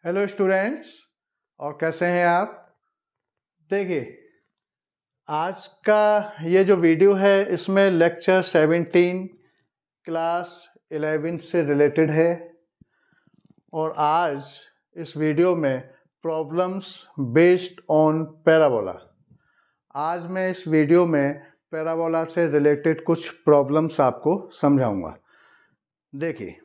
Hello students, और कैसे हैं आप। देखिए, आज का ये जो वीडियो है इसमें लेक्चर 17 क्लास 11 से रिलेटेड है। और आज इस वीडियो में प्रॉब्लम्स बेस्ड ऑन पैराबोला। आज मैं इस वीडियो में पैराबोला से रिलेटेड कुछ प्रॉब्लम्स आपको समझाऊंगा। देखिए,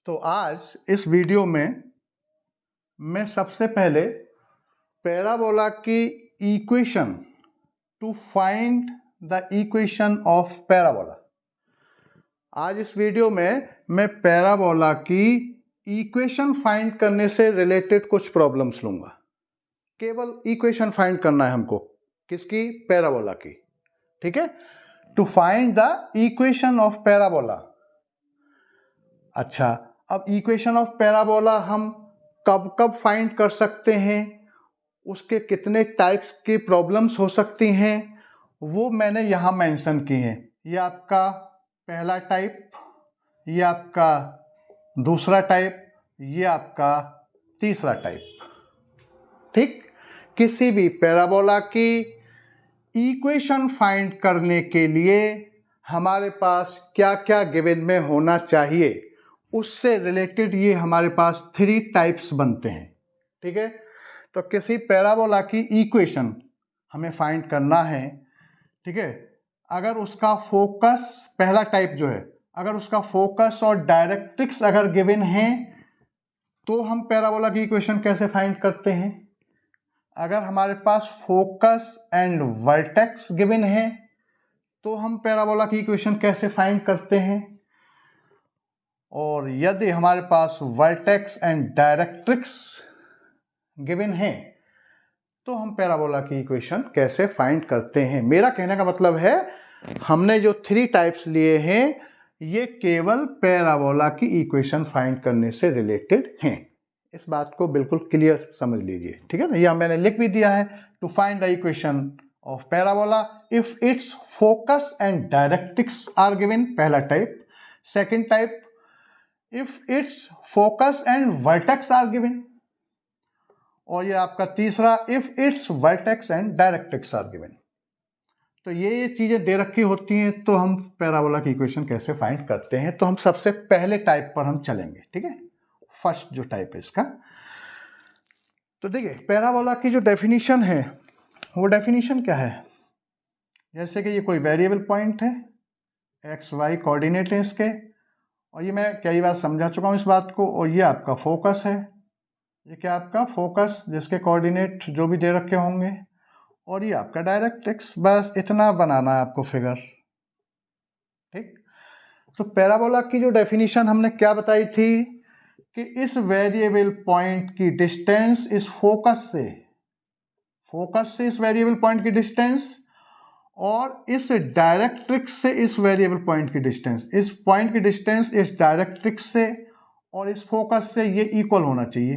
तो आज इस वीडियो में मैं सबसे पहले पैराबोला की equation two find the equation of parabola. आज इस वीडियो में मैं पैराबोला की इक्वेशन फाइंड करने से रिलेटेड कुछ प्रॉब्लम्स लूंगा। केवल इक्वेशन फाइंड करना है हमको, किसकी? पैराबोला की। ठीक है, to find the equation of parabola. अच्छा, अब इक्वेशन ऑफ पैराबोला हम कब कब फाइंड कर सकते हैं, उसके कितने टाइप्स की प्रॉब्लम्स हो सकती हैं, वो मैंने यहाँ मेंशन की हैं। ये आपका पहला टाइप, ये आपका दूसरा टाइप, ये आपका तीसरा टाइप। ठीक, किसी भी पैराबोला की इक्वेशन फाइंड करने के लिए हमारे पास क्या क्या गिवन में होना चाहिए, उससे रिलेटेड ये हमारे पास 3 टाइप्स बनते हैं। ठीक है, तो किसी पैराबोला की इक्वेशन हमें फाइंड करना है। ठीक है, अगर उसका फोकस, पहला टाइप जो है, अगर उसका फोकस और डायरेक्ट्रिक्स अगर गिवन है तो हम पैराबोला की इक्वेशन कैसे फाइंड करते हैं। अगर हमारे पास फोकस एंड वर्टेक्स गिवन है तो हम पैराबोला की इक्वेशन कैसे फाइंड करते हैं। और यदि हमारे पास वर्टेक्स एंड डायरेक्ट्रिक्स गिवन है तो हम पैराबोला की इक्वेशन कैसे फाइंड करते हैं। मेरा कहने का मतलब है, हमने जो 3 टाइप्स लिए हैं ये केवल पैराबोला की इक्वेशन फाइंड करने से रिलेटेड हैं। इस बात को बिल्कुल क्लियर समझ लीजिए। ठीक है ना, यह मैंने लिख भी दिया है, to find the equation of parabola if its focus and directrix are given, पहला type. Second type, if its focus and vertex are given. और ये आपका तीसरा, if its vertex and directrix are given. तो ये चीजें दे रखी होती हैं तो हम पैराबोला की इक्वेशन कैसे फाइंड करते हैं। तो हम सबसे पहले टाइप पर हम चलेंगे। ठीक है, फर्स्ट जो टाइप है इसका। तो देखिए, पैराबोला की जो डेफिनेशन है वो डेफिनेशन क्या है। जैसे कि ये कोई वेरिएबल पॉइंट है, एक्स वाई कोऑर्डिनेट है इसके, और ये मैं कई बार समझा चुका हूँ इस बात को। और ये आपका फोकस है, ये क्या आपका फोकस, जिसके कोऑर्डिनेट जो भी दे रखे होंगे। और ये आपका डायरेक्ट्रिक्स। बस इतना बनाना है आपको फिगर। ठीक, तो पैराबोला की जो डेफिनेशन हमने क्या बताई थी कि इस वेरिएबल पॉइंट की डिस्टेंस इस फोकस से इस वेरिएबल पॉइंट की डिस्टेंस, और इस डायरेक्ट्रिक्स से इस वेरिएबल पॉइंट की डिस्टेंस, इस पॉइंट की डिस्टेंस इस डायरेक्ट्रिक्स से और इस फोकस से ये इक्वल होना चाहिए।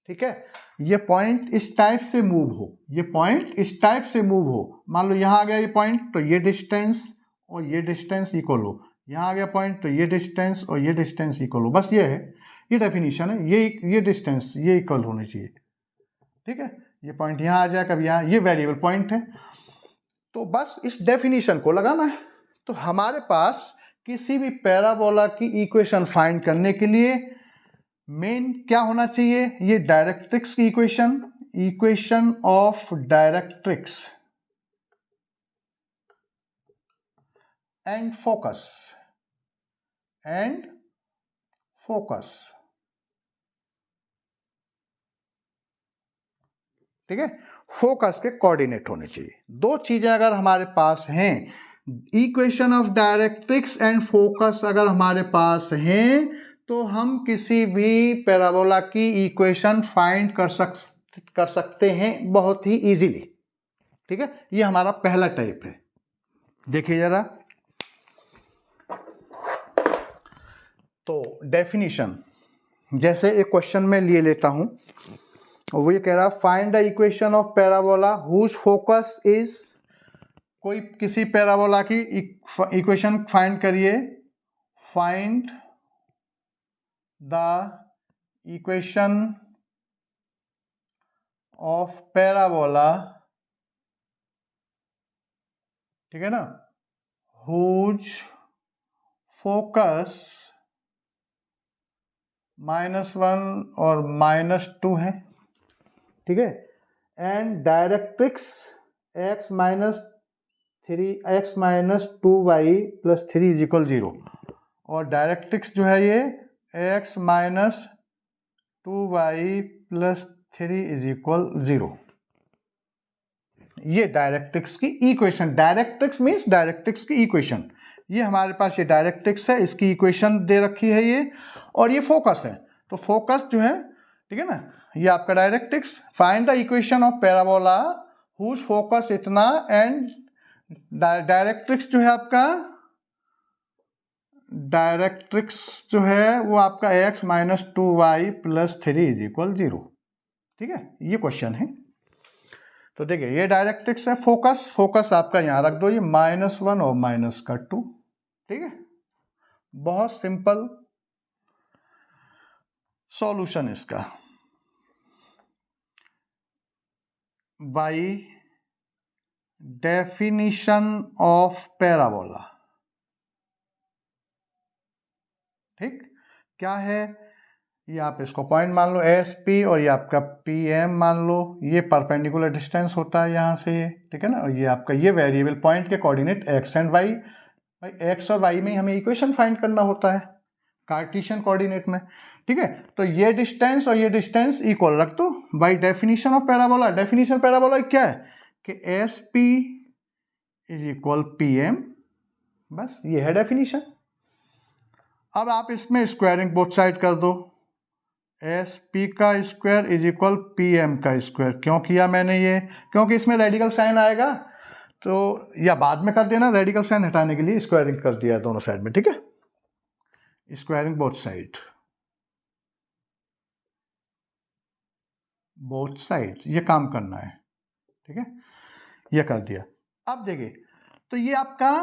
ठीक है, ये पॉइंट इस टाइप से मूव हो, ये पॉइंट इस टाइप से मूव हो। मान लो यहां आ गया ये पॉइंट, तो ये डिस्टेंस और ये डिस्टेंस इक्वल हो। यहां आ गया पॉइंट, तो ये डिस्टेंस और ये डिस्टेंस इक्वल हो। बस ये है, ये डेफिनेशन है। ये डिस्टेंस ये इक्वल होनी चाहिए। ठीक है, ये पॉइंट यहां आ जाए, कभी यहां, ये वेरिएबल पॉइंट है। तो बस इस डेफिनेशन को लगाना है। तो हमारे पास किसी भी पैराबोला की इक्वेशन फाइंड करने के लिए मेन क्या होना चाहिए, ये डायरेक्ट्रिक्स की equation of directrix and focus ठीक है, फोकस के कोऑर्डिनेट होने चाहिए। 2 चीजें अगर हमारे पास हैं, equation of directrix and focus अगर हमारे पास हैं, तो हम किसी भी पैराबोला की इक्वेशन फाइंड कर सकते हैं बहुत ही इजीली। ठीक है, ये हमारा पहला टाइप है। देखिए जरा, तो डेफिनेशन जैसे एक क्वेश्चन में लिए लेता हूं, वो ये कह रहा, find the equation of parabola whose focus is, कोई किसी पैराबोला की इक्वेशन फाइंड करिए, find the equation of parabola, ठीक है ना, हुज फोकस -1 और -2 है, ठीक है, एंड डायरेक्ट्रिक्स x-2y + 3 = 0, और डायरेक्ट्रिक्स जो है ये x-2y + 3 = 0। ये डायरेक्ट्रिक्स की इक्वेशन, डायरेक्ट्रिक्स मींस डायरेक्ट्रिक्स की इक्वेशन, ये हमारे पास ये डायरेक्ट्रिक्स है, इसकी इक्वेशन दे रखी है ये, और ये फोकस है, तो फोकस जो है, ठीक है ना, ये आपका directrix, find the equation of parabola whose focus इतना एंड डायरेक्ट्रिक्स जो है आपका, डायरेक्ट्रिक्स जो है वो आपका x-2y + 3 = 0, ठीक है, ये क्वेश्चन है। तो देखिए ये डायरेक्ट्रिक्स है, फोकस, फोकस आपका यहां रख दो, ये -1 और -2, ठीक है, बहुत सिंपल सॉल्यूशन इसका। बाय डेफिनिशन ऑफ पैराबोला, ठीक, क्या है ये, आप इसको पॉइंट मान लो SP, और ये आपका PM मान लो, ये परपेंडिकुलर डिस्टेंस होता है यहाँ से ये, ठीक है ना, और ये आपका ये वेरिएबल पॉइंट के कोऑर्डिनेट x एंड y, भाई x और y में हमें इक्वेशन फाइंड करना होता है कार्टेशियन कोऑर्डिनेट में, ठीक है, तो ये डिस्टेंस और ये डिस्टेंस इक्वल रख दो। By definition of parabola, definition parabola क्या है कि SP = PM, बस ये है डेफिनेशन। अब आप इसमें स्क्वायरिंग बोथ साइड कर दो, SP का स्क्वायर = PM का स्क्वायर, क्यों किया मैंने ये, क्योंकि इसमें रेडिकल साइन आएगा, तो या बाद में कर देना, रेडिकल साइन हटाने के लिए स्क्वायरिंग कर दिया दोनों साइड में, ठीक है, squaring both side, both side ये काम करना है, ठीक है, ये कर दिया। अब देखिए तो ये आपका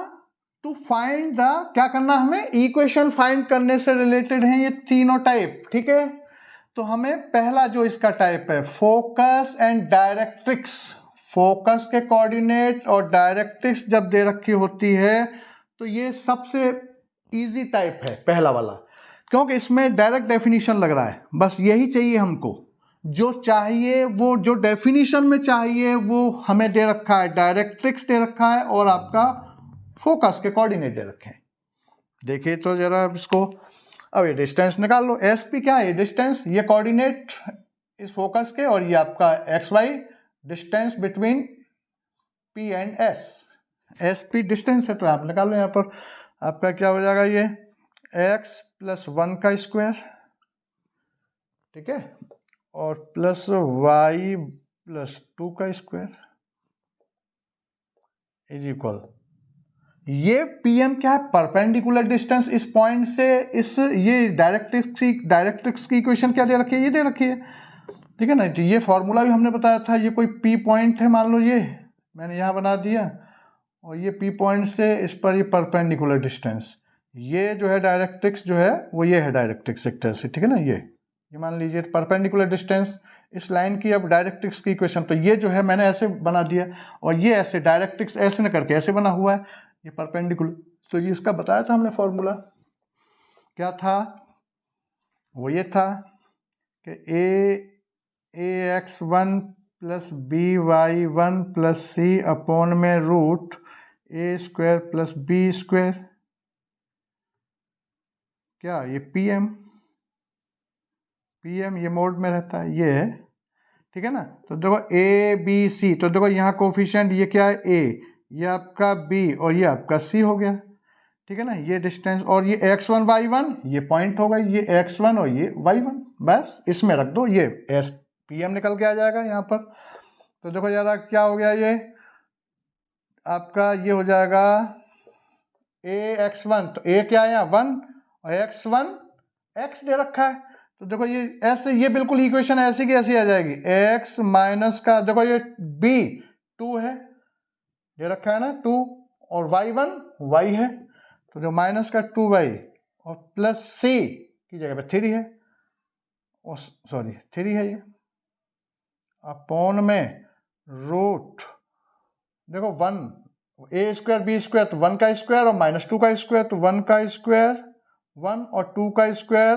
टू फाइंड द, क्या करना हमें, इक्वेशन फाइंड करने से रिलेटेड है ये तीनों टाइप, ठीक है, तो हमें पहला जो इसका टाइप है फोकस एंड डायरेक्ट्रिक्स, फोकस के कोऑर्डिनेट और डायरेक्ट्रिक्स जब दे रखी होती है तो ये सबसे इजी टाइप है पहला वाला, क्योंकि इसमें डायरेक्ट डेफिनेशन लग रहा है, बस यही चाहिए हमको, जो चाहिए वो, जो डेफिनेशन में चाहिए वो हमें दे रखा है, डायरेक्ट्रिक्स दे रखा है और आपका फोकस के कोऑर्डिनेट दे रखे हैं। देखिए तो जरा इसको, अब ये डिस्टेंस निकाल लो, SP क्या है, ये डिस्टेंस, ये कोऑर्डिनेट इस फोकस के, और ये आपका XY distance between P and S, SP distance है, तो आप निकाल लो, यहाँ पर आपका क्या हो जाएगा, ये x + 1 का स्क्वायर, ठीक है, और +y + 2 का स्क्वायर = ये PM क्या है, परपेंडिकुलर डिस्टेंस इस पॉइंट से इस, ये डायरेक्ट्रिक्स की इक्वेशन क्या दे रखी है, ये दे रखी है, ठीक है ना, तो ये फॉर्मूला भी हमने बताया था, ये कोई P पॉइंट है मान लो, ये मैंने यहाँ बना दिया, और ये P पॉइंट से इस पर ये परपेंडिकुलर डिस्टेंस, ये जो है डायरेक्ट्रिक्स जो है वो ये है डायरेक्ट्रिक्स सेक्टर से, ठीक है ना, ये मान लीजिए परपेंडिकुलर डिस्टेंस इस लाइन की, अब डायरेक्ट्रिक्स की इक्वेशन, तो ये जो है मैंने ऐसे बना दिया, और ये ऐसे डायरेक्ट्रिक्स ऐसे न करके ऐसे बना हुआ है, ये परपेंडिकुलर, तो ये इसका बताया था हमने फॉर्मूला, क्या था, वो ये था कि AX1 + BY1 + C अपॉन में √A² + B², क्या ये PM ये मोड में रहता है, ये है, ठीक है ना, तो देखो ABC, तो देखो यहाँ कोफिशिएंट ये क्या है A, ये आपका B और ये आपका C हो गया, ठीक है ना, ये डिस्टेंस, और ये x1 y1 ये पॉइंट होगा, ये x1 और ये y1, बस इसमें रख दो, ये PM निकल के आ जाएगा यहाँ पर। तो देखो जरा क्या हो गया, ये आपका ये हो जाएगा AX1, तो A क्या है यहाँ 1, और x1 x दे रखा है, तो देखो ये ऐसे, ये बिल्कुल इक्वेशन ऐसी की ऐसी आ जाएगी, x माइनस का, देखो ये B 2 है दे रखा है ना 2, और y1 y है, तो जो -2y और +C की जगह पे 3 है, सॉरी 3 है ये, अपॉन में रूट, देखो 1 ए स्क्वायर बी स्क्वायर तो 1 का स्क्वायर और -2 का स्क्वायर, तो 1 का स्क्वायर 1 और 2 का स्क्वायर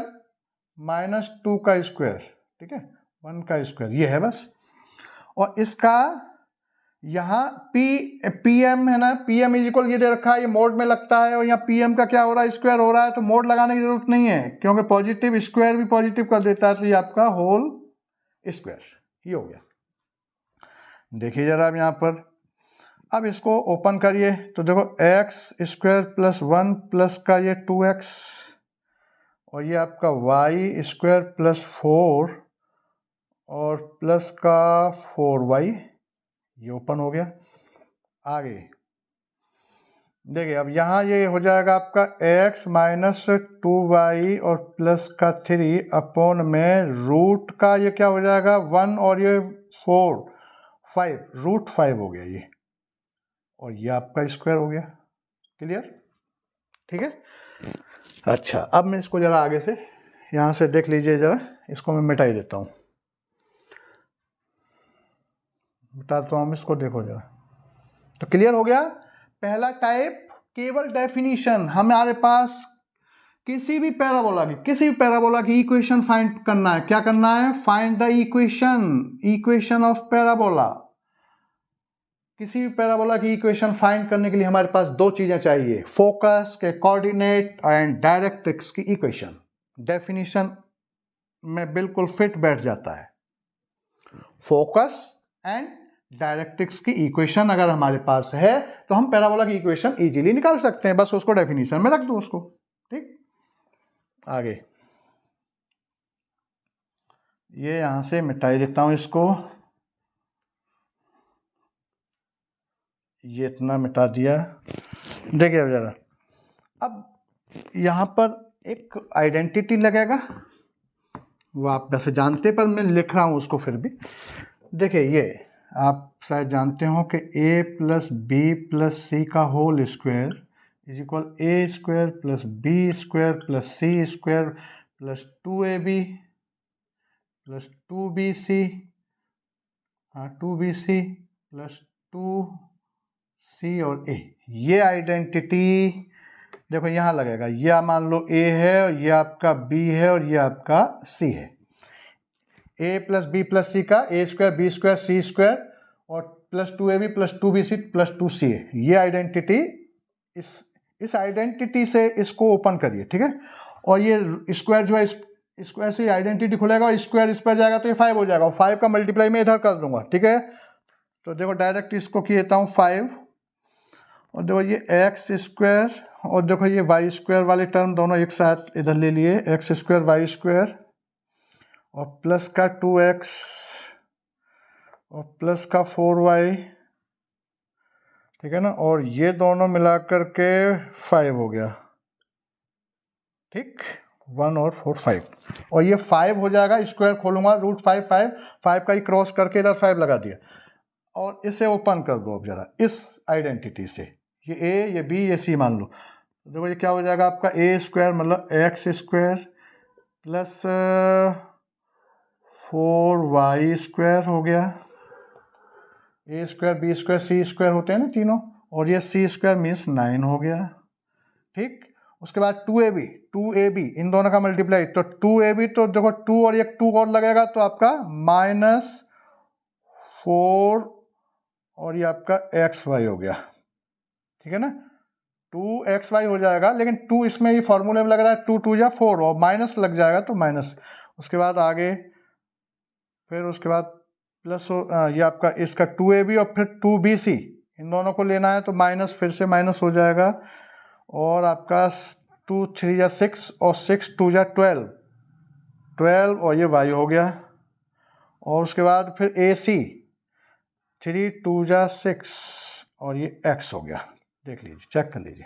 -2 का स्क्वायर, ठीक है, 1 का स्क्वायर ये है बस। और इसका यहाँ पीएम है ना, पीएम इज इक्वल ये दे रखा है, ये मोड में लगता है, और यहाँ पीएम का क्या हो रहा है, स्क्वायर हो रहा है, तो मोड लगाने की जरूरत नहीं है क्योंकि पॉजिटिव स्क्वायर भी पॉजिटिव कर देता है, तो ये आपका होल स्क्वायर ये हो गया। देखिए जरा अब यहाँ पर, अब इसको ओपन करिए तो देखो एक्स स्क्वायर प्लस 1 प्लस का ये 2x और ये आपका वाई स्क्वायर प्लस 4 और प्लस का 4y, ये ओपन हो गया। आगे देखिए अब यहाँ ये हो जाएगा आपका x माइनस 2y और प्लस का 3 अपॉन में रूट का ये क्या हो जाएगा 1 और ये 4 5 रूट 5 हो गया ये, और ये आपका स्क्वायर हो गया। क्लियर, ठीक है। अच्छा अब मैं इसको जरा आगे से यहाँ से देख लीजिए जरा, इसको मैं मिटा ही देता हूँ, मिटाता हूँ इसको, देखो जरा। तो क्लियर हो गया पहला टाइप, केवल डेफिनेशन, हमारे पास किसी भी पैराबोला की इक्वेशन फाइंड करना है। क्या करना है, find the equation of parabola. किसी भी पैराबोला की इक्वेशन फाइंड करने के लिए हमारे पास दो चीजें चाहिए, फोकस के कोऑर्डिनेट एंड डायरेक्ट्रिक्स की इक्वेशन। डेफिनेशन में बिल्कुल फिट बैठ जाता है, फोकस एंड डायरेक्ट्रिक्स की इक्वेशन अगर हमारे पास है तो हम पैराबोला की इक्वेशन इजीली निकाल सकते हैं, बस उसको डेफिनेशन में रख दो उसको। ठीक, आगे ये यहां से मिटाई देता हूं इसको, ये इतना मिटा दिया। देखिए अब जरा, अब यहां पर एक आइडेंटिटी लगेगा, वो आप वैसे जानते पर मैं लिख रहा हूं उसको फिर भी। देखिए ये आप शायद जानते हो कि a plus B plus C का whole square is equal A square plus B square plus C square plus 2ab plus 2bc, हाँ 2bc प्लस 2c और a। ये आइडेंटिटी देखो यहाँ लगेगा, यह मान लो a है और ये आपका b है और ये आपका c है। a plus B plus C का a square B square C square और plus 2ab plus 2bc plus 2c है। ये आइडेंटिटी, इस आइडेंटिटी से इसको ओपन करिए, ठीक है। और ये स्क्वायर जो है स्क्वायर से आइडेंटिटी खुलेगा और स्क्वायर इस पर जाएगा तो ये 5 हो जाएगा, और 5 का मल्टीप्लाई मैं इधर कर दूंगा, ठीक है। तो देखो डायरेक्ट इसको किए देता हूँ 5, और देखो ये एक्स स्क्वायर और देखो ये वाई स्क्वायर वाले टर्म दोनों एक साथ इधर ले लिए, एक्स स्क्वायर वाई स्क्वायर और प्लस का 2x और प्लस का 4y, ठीक है ना, और ये दोनों मिलाकर के 5 हो गया, ठीक, 1 और 4 5, और ये 5 हो जाएगा, स्क्वायर खोलूंगा रूट 5 5 का ही क्रॉस करके इधर 5 लगा दिया, और इसे ओपन कर दो अब जरा इस आइडेंटिटी से, ये a ये b ये c मान लो। देखो ये क्या हो जाएगा आपका a स्क्वायर मतलब x square plus 4y square हो गया, a square B square C square होते हैं ना तीनों, और ये c स्क्वायर मीन्स 9 हो गया, ठीक। उसके बाद 2ab इन दोनों का मल्टीप्लाई, तो 2ab तो देखो 2 और एक 2 और लगेगा तो आपका -4 और ये आपका xy हो गया, ठीक है ना, 2xy हो जाएगा, लेकिन 2 इसमें ये फॉर्मूले में लग रहा है, 2 2 या 4 और माइनस लग जाएगा तो माइनस। उसके बाद आगे फिर उसके बाद प्लस ये आपका इसका 2ab और फिर 2bc इन दोनों को लेना है तो माइनस, फिर से माइनस हो जाएगा, और आपका 2 3 या 6 और 6 2 या 12 और ये y हो गया, और उसके बाद फिर ac 3 2 या 6 और ये x हो गया। देख लीजिए, चेक कर लीजिए,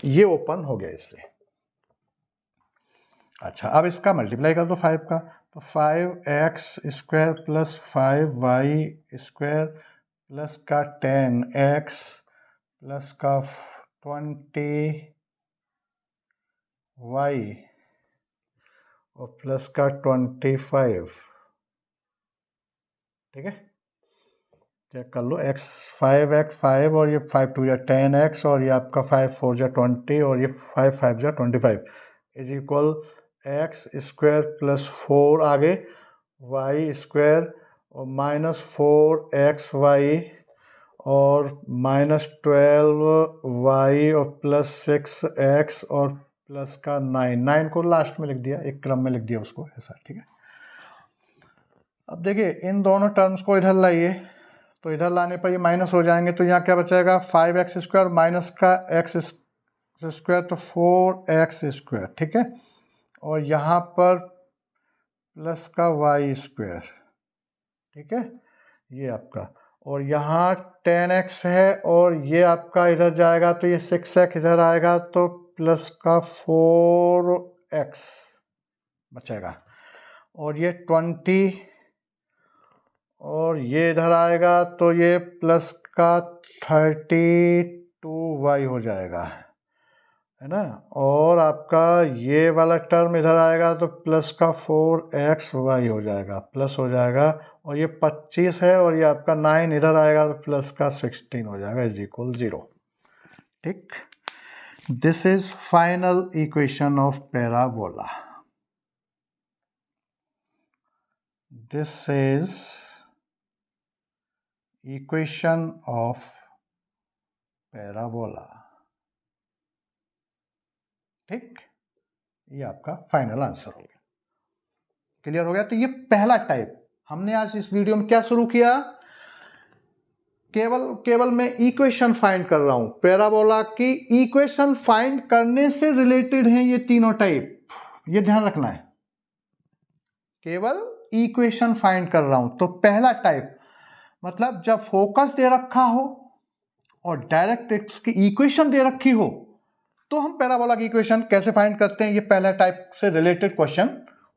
ये ओपन हो गया इससे। अच्छा अब इसका मल्टीप्लाई कर दो 5 का, तो 5x square plus 5y square plus का 10x प्लस का 20y और प्लस का 25, ठीक है। चेक कर लो, x5 और ये 5 2 या 10x और ये आपका 5 4 जा 20 और ये 5 5 जा 25 इज इक्वल x² प्लस 4 आगे y² और -4xy और -12y और प्लस 6x और प्लस का 9 को लास्ट में लिख दिया, एक क्रम में लिख दिया उसको ऐसा, ठीक है। अब देखिए इन दोनों टर्म्स को इधर लाइए, तो इधर लाने पर ये माइनस हो जाएंगे, तो यहाँ क्या बचेगा 5x² माइनस का x² तो 4x², ठीक है। और यहाँ पर प्लस का y², ठीक है, ये आपका। और यहाँ 10x है और ये आपका इधर जाएगा तो ये 6x इधर आएगा तो प्लस का 4x बचेगा। और ये 20 और ये इधर आएगा तो ये प्लस का 32y हो जाएगा, है ना। और आपका ये वाला टर्म इधर आएगा तो प्लस का 4xy हो जाएगा, प्लस हो जाएगा। और ये 25 है और ये आपका 9 इधर आएगा तो प्लस का 16 हो जाएगा इज इक्वल 0, ठीक। This is final equation of parabola. This is equation of parabola, ठीक। ये आपका फाइनल आंसर हो गया, क्लियर हो गया। तो ये पहला टाइप हमने आज इस वीडियो में क्या शुरू किया, केवल मैं इक्वेशन फाइंड कर रहा हूं। पैराबोला की इक्वेशन फाइंड करने से रिलेटेड हैं ये तीनों टाइप, ये ध्यान रखना है। केवल इक्वेशन फाइंड कर रहा हूं। तो पहला टाइप मतलब जब फोकस दे रखा हो और डायरेक्ट्रिक्स की इक्वेशन दे रखी हो तो हम पैराबोला की इक्वेशन कैसे फाइंड करते हैं, ये पहला टाइप से रिलेटेड क्वेश्चन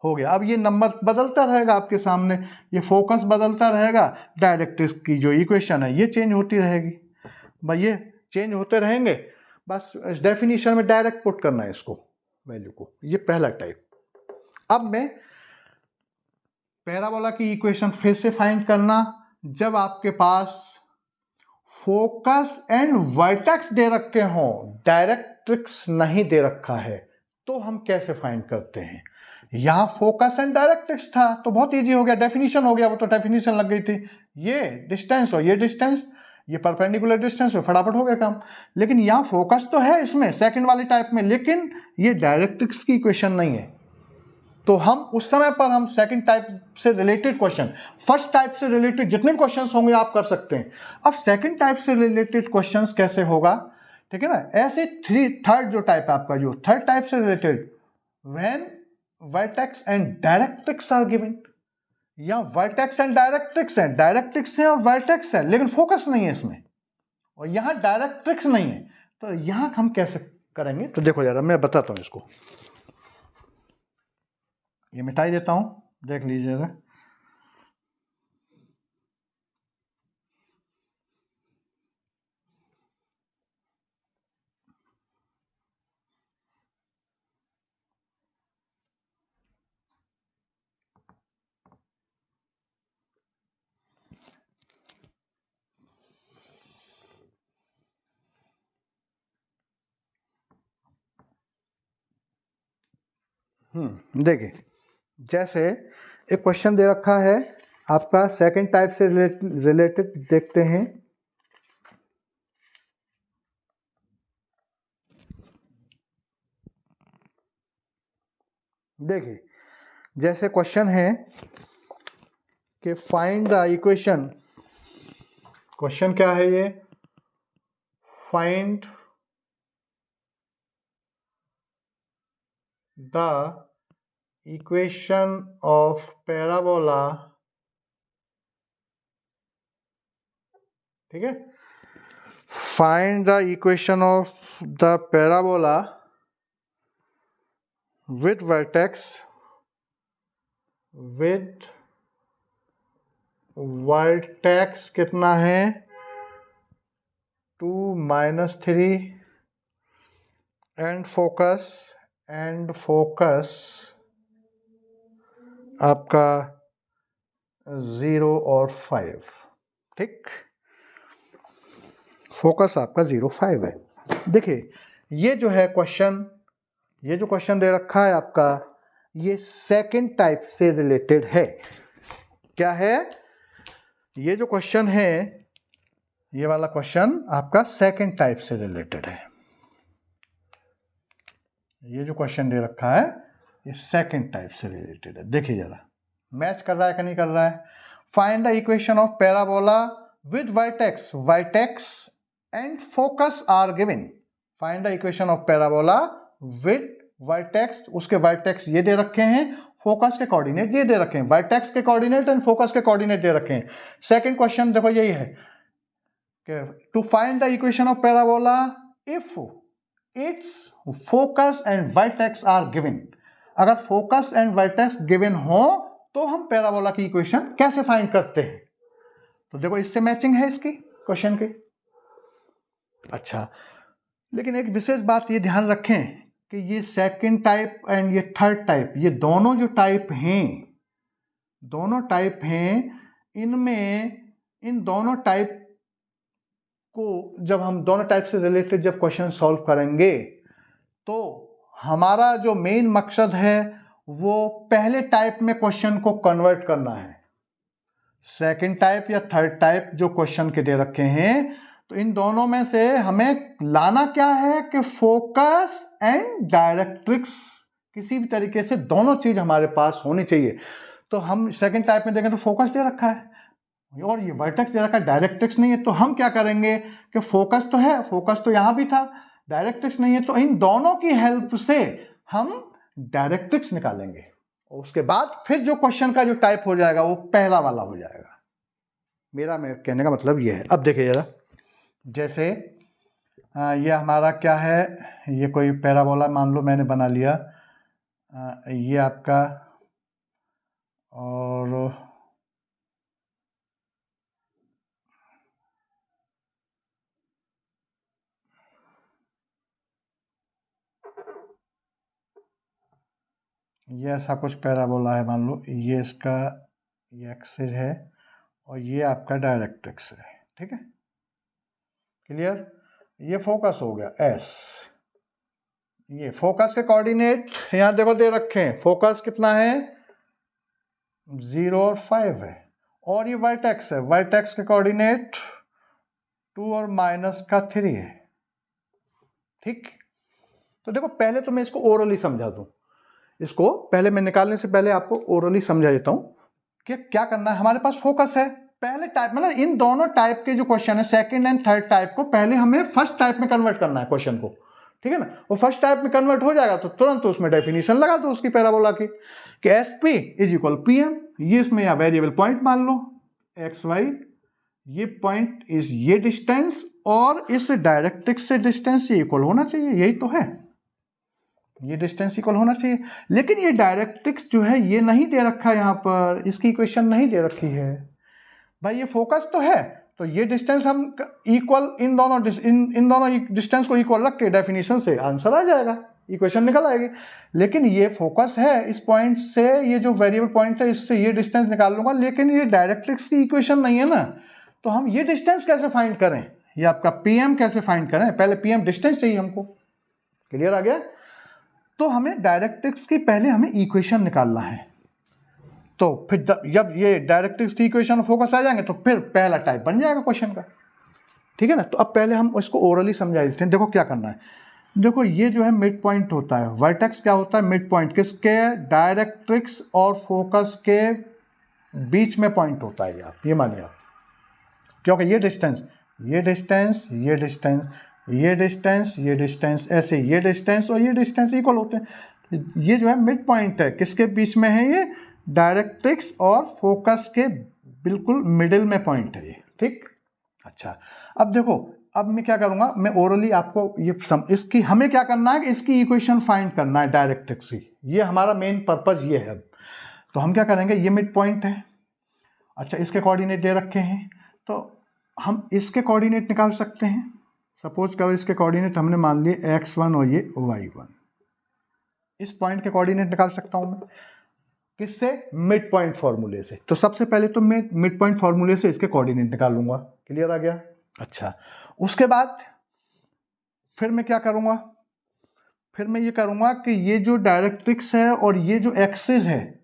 हो गया। अब ये नंबर बदलता रहेगा आपके सामने, ये फोकस बदलता रहेगा, डायरेक्ट्रिक्स की जो इक्वेशन है ये चेंज होती रहेगी। भाई ये चेंज होते रहेंगे, बस डेफिनेशन में डायरेक्ट पुट करना है इसको, वैल्यू को। ये पहला टाइप। अब मैं पैराबोला की इक्वेशन फिर से फाइंड करना, जब आपके पास फोकस एंड वर्टेक्स दे रखे हों, डायरेक्ट्रिक्स नहीं दे रखा है, तो हम कैसे फाइंड करते हैं। यहां फोकस एंड डायरेक्ट्रिक्स था तो बहुत इजी हो गया, डेफिनेशन हो गया, वो तो डेफिनेशन लग गई थी। ये डिस्टेंस और ये डिस्टेंस, ये परपेंडिकुलर डिस्टेंस हो, फटाफट हो गया काम। लेकिन यहां फोकस तो है इसमें सेकंड वाली टाइप में, लेकिन ये डायरेक्ट्रिक्स की इक्वेशन नहीं है। तो हम उस समय पर हम सेकंड टाइप से रिलेटेड क्वेश्चन, फर्स्ट टाइप से रिलेटेड जितने क्वेश्चंस होंगे आप कर सकते हैं। अब सेकंड टाइप से रिलेटेड क्वेश्चंस कैसे होगा, ठीक है ना। ऐसे थर्ड जो टाइप है आपका, जो थर्ड टाइप से related, when vertex and directrix are given, या वर्टेक्स एंड डायरेक्ट्रिक्स है, डायरेक्ट्रिक्स है और वर्टेक्स है लेकिन फोकस नहीं है इसमें, और यहां डायरेक्ट्रिक्स नहीं है, तो यहां हम कैसे करेंगे। तो देखो जरा मैं बताता हूं इसको, ये मिटाई देता हूं, देख लीजिएगा। देखिए जैसे एक क्वेश्चन दे रखा है आपका सेकंड टाइप से रिलेटेड, देखते हैं। देखिए जैसे क्वेश्चन है कि फाइंड द इक्वेशन, क्वेश्चन क्या है ये, find the equation of parabola, ठीक है। Find the equation of the parabola with vertex, with vertex कितना है 2 -3 एंड फोकस आपका 0 और 5, ठीक, फोकस आपका 0, 5 है। देखिए ये जो है क्वेश्चन, ये जो क्वेश्चन दे रखा है आपका, ये सेकंड टाइप से रिलेटेड है। क्या है? ये जो क्वेश्चन है, ये वाला क्वेश्चन आपका सेकंड टाइप से रिलेटेड है। ये जो क्वेश्चन दे रखा है ये सेकंड टाइप से रिलेटेड है। देखिए जरा मैच कर रहा है कि नहीं कर रहा है। Find the equation of parabola with vertex, vertex and focus are given. Find the equation of parabola with vertex, उसके वर्टेक्स ये दे रखे हैं, फोकस के कोऑर्डिनेट ये दे रखे हैं, वर्टेक्स के कोऑर्डिनेट एंड फोकस के कोऑर्डिनेट दे रखे हैं। सेकंड क्वेश्चन देखो यही है कि to find the equation of parabola if its focus and vertex are given. अगर फोकस एंड वर्टेक्स गिवन हो तो हम पैराबोला की इक्वेशन कैसे फाइंड करते हैं? तो देखो इससे मैचिंग है इसकी क्वेश्चन के। अच्छा, लेकिन एक विशेष बात ये ध्यान रखें कि ये सेकंड टाइप एंड ये थर्ड टाइप, ये दोनों जो टाइप हैं, दोनों टाइप हैं, इनमें इन दोनों टाइप को जब हम दोनों टाइप से रिलेटेड जब क्वेश्चन सॉल्व करेंगे तो हमारा जो मेन मकसद है वो पहले टाइप में क्वेश्चन को कन्वर्ट करना है। सेकंड टाइप या थर्ड टाइप जो क्वेश्चन के दे रखे हैं, तो इन दोनों में से हमें लाना क्या है कि फोकस एंड डायरेक्ट्रिक्स, किसी भी तरीके से दोनों चीज हमारे पास होनी चाहिए। तो हम सेकंड टाइप में देखें तो फोकस दे रखा है और ये वर्टेक्स दे रखा है, डायरेक्ट्रिक्स नहीं है। तो हम क्या करेंगे कि फोकस तो है, फोकस तो यहां भी था, डायरेक्ट्रिक्स नहीं है, तो इन दोनों की हेल्प से हम डायरेक्ट्रिक्स निकालेंगे और उसके बाद फिर जो क्वेश्चन का जो टाइप हो जाएगा वो पहला वाला हो जाएगा। मेरा कहने का मतलब ये है। अब देखिए जरा, जैसे ये हमारा क्या है, ये कोई पैराबोला मान लो मैंने बना लिया, ये आपका, और ये ऐसा कुछ पैराबोला है, मान लो ये इसका ये एक्सिस है और ये आपका डायरेक्ट्रिक्स है, ठीक है, क्लियर। ये फोकस हो गया एस, ये फोकस के कोऑर्डिनेट यहां देखो दे रखे हैं, फोकस कितना है 0 और 5 है, और ये वर्टेक्स है, वर्टेक्स के कोऑर्डिनेट 2 और -3 है, ठीक। तो देखो पहले तो मैं इसको ओरली समझा दूं, इसको पहले मैं निकालने से पहले आपको ओरली समझा देता हूं कि क्या करना है। हमारे पास फोकस है, पहले टाइप मतलब इन दोनों टाइप के जो क्वेश्चन है सेकंड एंड थर्ड टाइप को पहले हमें फर्स्ट टाइप में कन्वर्ट करना है क्वेश्चन को, ठीक है ना। वो फर्स्ट टाइप में कन्वर्ट हो जाएगा तो तुरंत उसमें डेफिनेशन लगा दो उसकी पैराबोला की कि S P is equal P M. ये इसमें या वेरिएबल पॉइंट मान लो एक्स वाई, ये पॉइंट इज ये डिस्टेंस और इस डायरेक्ट्रिक्स से डिस्टेंस ये इक्वल होना चाहिए, यही तो है, ये डिस्टेंस इक्वल होना चाहिए। लेकिन ये डायरेक्ट्रिक्स जो है ये नहीं दे रखा है, यहां पर इसकी इक्वेशन नहीं दे रखी है भाई। ये फोकस तो है तो ये डिस्टेंस हम इक्वल इन दोनों डिस्टेंस को इक्वल रख के डेफिनेशन से आंसर आ जाएगा, इक्वेशन निकल आएगी। लेकिन ये फोकस है, इस पॉइंट से ये जो वेरिएबल पॉइंट है इससे ये डिस्टेंस निकाल लूंगा, लेकिन ये डायरेक्ट्रिक्स की इक्वेशन नहीं है ना, तो हम ये डिस्टेंस कैसे फाइंड करें, ये आपका पीएम कैसे फाइंड करें, पहले पीएम डिस्टेंस चाहिए हमको, क्लियर आ गया। तो हमें डायरेक्ट्रिक्स की पहले हमें इक्वेशन निकालना है, तो फिर जब ये डायरेक्ट्रिक्स की इक्वेशन और फोकस आ जाएंगे तो फिर पहला टाइप बन जाएगा क्वेश्चन का, ठीक है ना। तो अब पहले हम इसको ओरली समझा देते हैं। देखो क्या करना है, देखो ये जो है मिड पॉइंट होता है, वर्टेक्स क्या होता है मिड पॉइंट, किसके, डायरेक्ट्रिक्स और फोकस के बीच में पॉइंट होता है, आप ये मानिए आप, क्योंकि ये डिस्टेंस ये डिस्टेंस ये डिस्टेंस ये डिस्टेंस ये डिस्टेंस ऐसे ये डिस्टेंस और ये डिस्टेंस इक्वल होते हैं, ये जो है मिड पॉइंट है, किसके बीच में है, ये डायरेक्ट्रिक्स और फोकस के बिल्कुल मिडिल में पॉइंट है ये, ठीक। अच्छा अब देखो, अब मैं क्या करूंगा, मैं ओरली आपको ये इसकी हमें क्या करना है कि इसकी इक्वेशन फाइंड करना है डायरेक्ट्रिक्स की, ये हमारा मेन पर्पज ये है। तो हम क्या करेंगे, ये मिड पॉइंट है, अच्छा इसके कोऑर्डिनेट दे रखे हैं तो हम इसके कोऑर्डिनेट निकाल सकते हैं। सपोज करो इसके कोऑर्डिनेट हमने मान लिए x1 और ये y1, इस पॉइंट के कोऑर्डिनेट निकाल सकता हूं मैं, किससे? मिड पॉइंट फॉर्मूले से। तो सबसे पहले तो मैं मिड पॉइंट फॉर्मूले से इसके कोऑर्डिनेट निकाल लूंगा। क्लियर आ गया? अच्छा, उसके बाद फिर मैं क्या करूंगा? फिर मैं ये करूंगा कि ये जो डायरेक्ट्रिक्स है और ये जो एक्सिस है,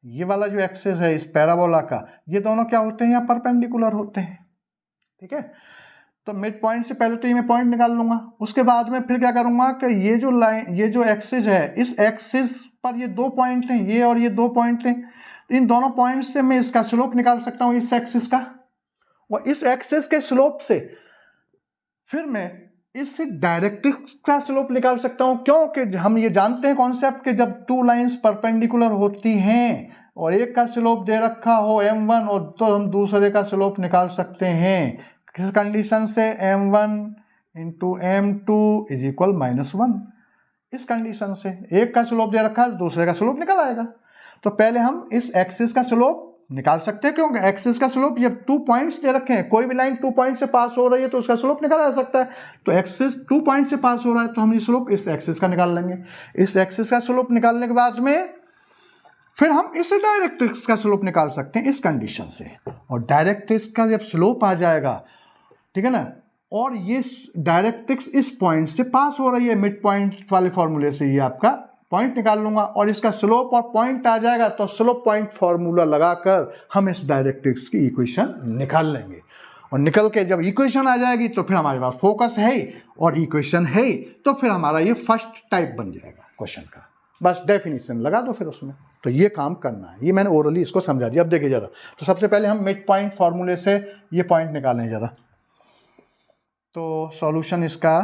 ये वाला जो एक्सिस है इस पैराबोला का, ये दोनों क्या होते हैं? यहाँ परपेंडिकुलर होते हैं। ठीक है, तो मिड पॉइंट से पहले तो ये मैं पॉइंट निकाल लूंगा। उसके बाद में फिर क्या करूंगा कि ये जो लाइन, ये जो एक्सिस है, इस एक्सिस पर ये दो पॉइंट हैं, ये और ये दो पॉइंट हैं, इन दोनों पॉइंट से मैं इसका स्लोप निकाल सकता हूं, इस एक्सिस का, और इस एक्सिस के स्लोप से फिर मैं इस डायरेक्ट्रिक्स का स्लोप निकाल सकता हूं। क्योंकि हम ये जानते हैं कॉन्सेप्ट कि जब टू लाइंस परपेंडिकुलर होती हैं और एक का स्लोप दे रखा हो m1 और तो हम दूसरे का स्लोप निकाल सकते हैं। किस कंडीशन से? m1 into m2 is equal -1। इस कंडीशन से एक का स्लोप दे रखा है, दूसरे का स्लोप निकल आएगा। तो पहले हम इस एक्सिस का स्लोप निकाल सकते हैं, क्योंकि एक्सिस का स्लोप, जब 2 पॉइंट्स दे रखे हैं, कोई भी लाइन 2 पॉइंट से पास हो रही है तो उसका स्लोप निकाला जा सकता है। तो एक्सिस 2 पॉइंट से पास हो रहा है तो हम ये स्लोप इस एक्सिस का निकाल लेंगे। इस एक्सिस का स्लोप निकालने के बाद में फिर हम इस डायरेक्ट्रिक्स का स्लोप निकाल सकते हैं इस कंडीशन से। और डायरेक्ट्रिक्स का जब स्लोप आ जाएगा, ठीक है ना, और ये डायरेक्ट्रिक्स इस पॉइंट से पास हो रही है मिड पॉइंट वाले फॉर्मूले से, ये आपका पॉइंट निकाल लूंगा और इसका स्लोप और पॉइंट आ जाएगा तो स्लोप पॉइंट फॉर्मूला लगाकर हम इस डायरेक्ट्रिक्स की इक्वेशन निकाल लेंगे। और निकल के जब इक्वेशन आ जाएगी तो फिर हमारे पास फोकस है और इक्वेशन है, तो फिर हमारा ये फर्स्ट टाइप बन जाएगा क्वेश्चन का। बस डेफिनेशन लगा दो फिर उसमें। तो ये काम करना है, ये मैंने ओरली इसको समझा दिया। अब देखिए जरा, तो सबसे पहले हम मिड पॉइंट फॉर्मूले से ये पॉइंट निकालें जरा। तो सॉल्यूशन इसका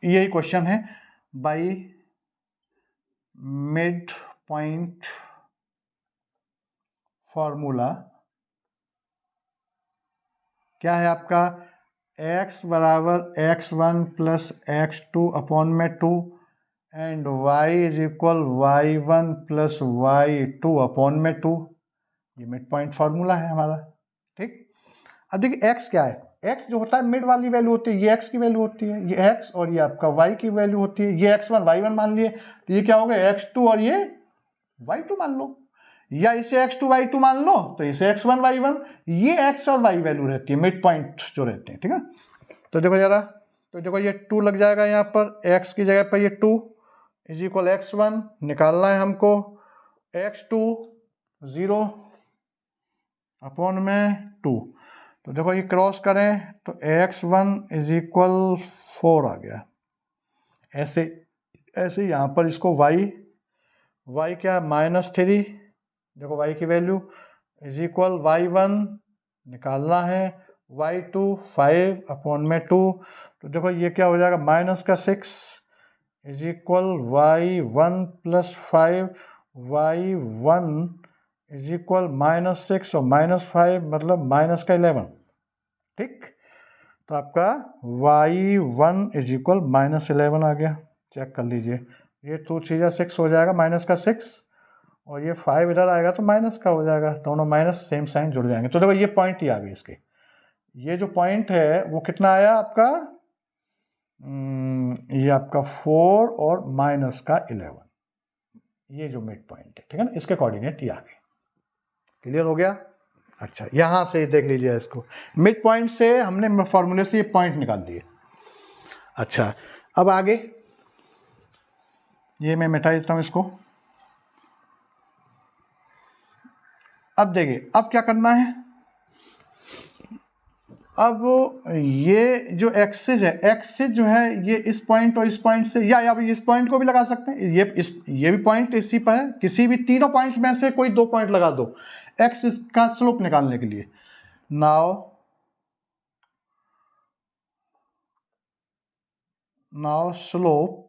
यही क्वेश्चन है, बाई मिड पॉइंट फॉर्मूला क्या है आपका? x बराबर x1 प्लस x2 अपॉन में 2 and y is equal y1 plus y2 upon में 2। ये मिड पॉइंट फॉर्मूला है हमारा। ठीक, अब देखिए x क्या है? x जो होता है मिड वाली वैल्यू होती है, ये x की वैल्यू होती है, ये x, और ये आपका y की वैल्यू होती है। ये x1 y1 मान लिए, तो ये क्या हो गया? x2 और ये y2 मान लो, या इसे x2 y2 मान लो तो इसे x1 y1। ये x और y वैल्यू रहती है मिड पॉइंट जो रहते हैं। ठीक है, तो देखो जरा, तो देखो ये 2 लग जाएगा यहाँ पर, x की जगह पर ये 2 इज इक्वल x1 निकालना है हमको, x2 0 अपॉन में 2। तो देखो ये क्रॉस करें तो x1 इज इक्वल 4 आ गया। ऐसे ऐसे यहाँ पर इसको y क्या? -3। देखो y की वैल्यू इज इक्वल y1 निकालना है, y2 5 अपॉन में 2। तो देखो ये क्या हो जाएगा? -6 is equal y1 plus 5, y1 is equal -6 और -5 मतलब -11। ठीक, तो आपका y1 इज इक्वल -11 आ गया। चेक कर लीजिए, ये 2 3 6 हो जाएगा, -6, और ये 5 इधर आएगा तो माइनस का हो जाएगा, दोनों माइनस सेम साइन जुड़ जाएंगे। तो देखो ये पॉइंट ही आ गई इसके। ये जो पॉइंट है वो कितना आया आपका? ये आपका 4 और -11, ये जो मिड पॉइंट है। ठीक है ना, इसके कोऑर्डिनेट ये आ गए। क्लियर हो गया? अच्छा, यहां से देख लीजिए इसको, मिड पॉइंट से हमने फॉर्मूले से ये पॉइंट निकाल दिए। अच्छा, अब आगे ये मैं मिटा देता हूं इसको। अब देखिए, अब क्या करना है? अब ये जो एक्सिस है, एक्सिस जो है ये इस पॉइंट और इस पॉइंट से, या अब इस पॉइंट को भी लगा सकते हैं, ये भी पॉइंट इसी पर है, किसी भी तीनों पॉइंट्स में से कोई 2 पॉइंट लगा दो एक्सिस का स्लोप निकालने के लिए। Now slope